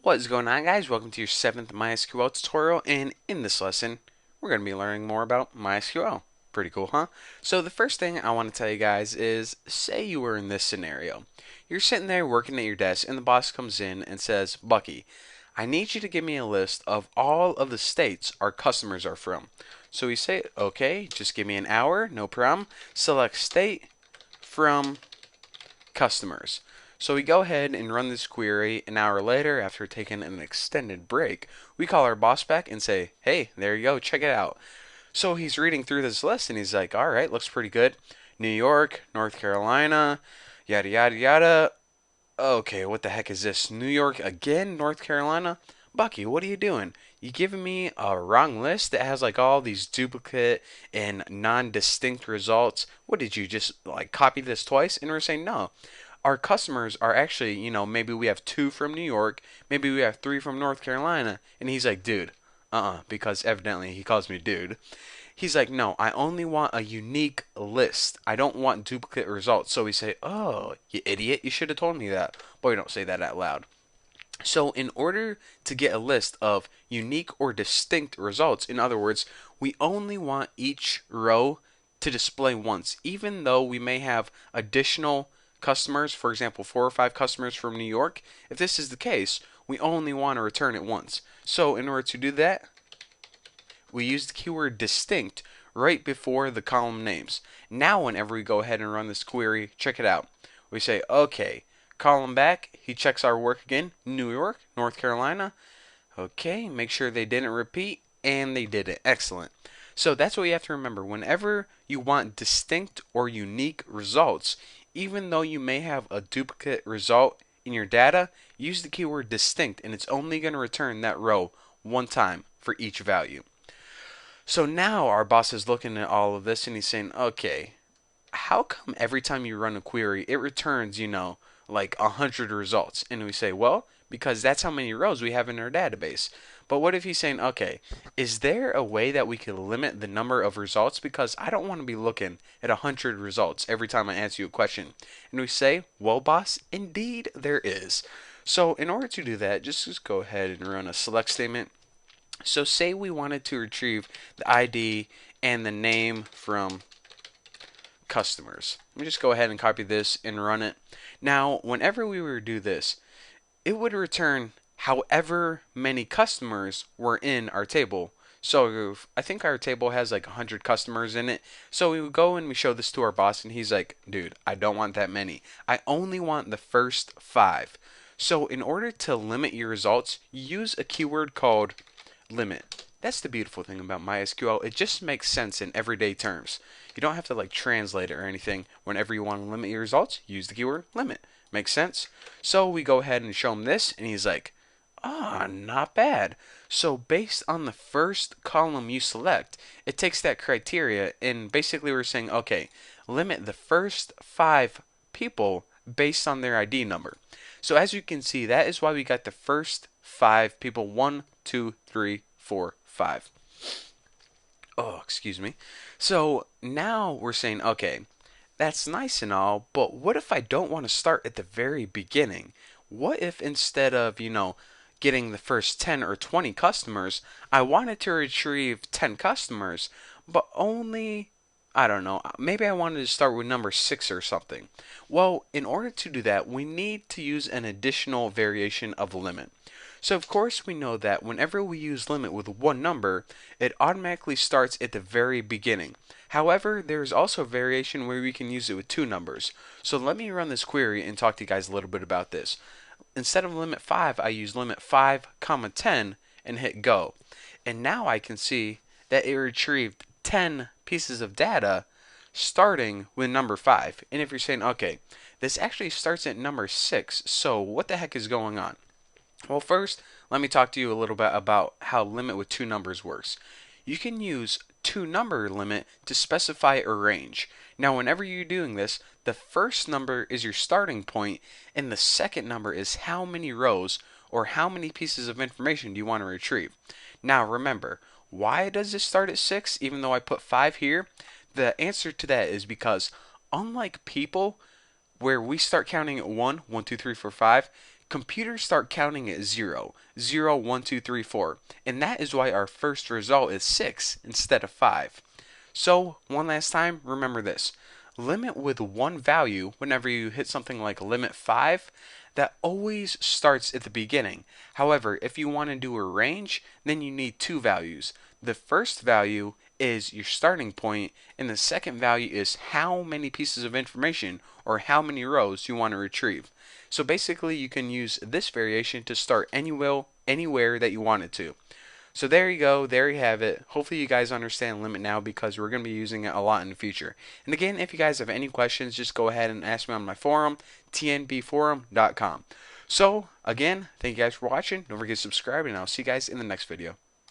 What is going on, guys? Welcome to your 7th MySQL tutorial, and in this lesson we're going to be learning more about MySQL. Pretty cool, huh? So the first thing I want to tell you guys is, say you were in this scenario. You're sitting there working at your desk and the boss comes in and says, Bucky, I need you to give me a list of all of the states our customers are from. So we say, okay, just give me an hour, no problem. Select state from customers. So we go ahead and run this query. An hour later, after taking an extended break, we call our boss back and say, hey, there you go, check it out. So he's reading through this list and he's like, all right, looks pretty good. New York, North Carolina, yada, yada, yada. Okay, what the heck is this? New York again? North Carolina? Bucky, what are you doing? You giving me a wrong list that has like all these duplicate and non-distinct results? What did you just like copy this twice? And we're saying no. Our customers are actually, maybe we have 2 from New York, maybe we have 3 from North Carolina. And he's like, dude, because evidently he calls me dude. He's like, no, I only want a unique list. I don't want duplicate results. So we say, oh, you idiot, you should have told me that. But we don't say that out loud. So in order to get a list of unique or distinct results, in other words, we only want each row to display once, even though we may have additional customers, for example, 4 or 5 customers from New York. If this is the case, we only want to return it once. So in order to do that, we use the keyword distinct right before the column names. Now whenever we go ahead and run this query, check it out. We say, okay, call him back. He checks our work again. New York, North Carolina. Okay, make sure they didn't repeat, and they didn't. Excellent. So that's what you have to remember. Whenever you want distinct or unique results, even though you may have a duplicate result in your data, use the keyword distinct, and it's only going to return that row one time for each value. So now our boss is looking at all of this and he's saying, okay, how come every time you run a query, it returns, like 100 results? And we say, well, because that's how many rows we have in our database. But what if he's saying, okay, is there a way that we could limit the number of results? Because I don't want to be looking at 100 results every time I answer you a question. And we say, well, boss, indeed there is. So in order to do that, just go ahead and run a select statement. So say we wanted to retrieve the ID and the name from customers. Let me just go ahead and copy this and run it. Now, whenever we were to do this, it would return however many customers were in our table. So I think our table has like 100 customers in it. So we would go and we show this to our boss and he's like, dude, I don't want that many. I only want the first 5. So in order to limit your results, use a keyword called limit. That's the beautiful thing about MySQL. It just makes sense in everyday terms. You don't have to like translate it or anything. Whenever you want to limit your results, use the keyword limit. Makes sense? So we go ahead and show him this and he's like, not bad. So based on the first column you select, it takes that criteria and basically we're saying, okay, limit the first 5 people based on their ID number. So as you can see, that is why we got the first 5 people. 1, 2, 3, 4, 5. Oh, excuse me. So now we're saying, okay, that's nice and all, but what if I don't want to start at the very beginning? What if instead of, getting the first 10 or 20 customers, I wanted to retrieve 10 customers, but only, I don't know, maybe I wanted to start with number 6 or something. Well, in order to do that, we need to use an additional variation of limit. So of course we know that whenever we use limit with one number, it automatically starts at the very beginning. However, there is also a variation where we can use it with 2 numbers. So let me run this query and talk to you guys a little bit about this. Instead of limit 5, I use limit 5, 10 and hit go. And now I can see that it retrieved 10 pieces of data starting with number 5. And if you're saying, okay, this actually starts at number 6, so what the heck is going on? Well, first, let me talk to you a little bit about how limit with 2 numbers works. You can use 2 number limit to specify a range. Now, whenever you're doing this, the first number is your starting point, and the second number is how many rows or how many pieces of information do you want to retrieve. Now, remember, why does this start at 6 even though I put 5 here? The answer to that is because unlike people, where we start counting at 1, 1, 2, 3, 4, 5, computers start counting at 0, 0, 1, 2, 3, 4, and that is why our first result is 6 instead of 5. So, one last time, remember this. Limit with one value whenever you hit something like limit 5, that always starts at the beginning. However, if you want to do a range, then you need two values. The first value is your starting point, and the second value is how many pieces of information or how many rows you want to retrieve. So basically, you can use this variation to start anywhere that you want it to. So there you go, there you have it. Hopefully you guys understand limit now because we're going to be using it a lot in the future. And again, if you guys have any questions, just go ahead and ask me on my forum, tnbforum.com. So again, thank you guys for watching. Don't forget to subscribe, and I'll see you guys in the next video.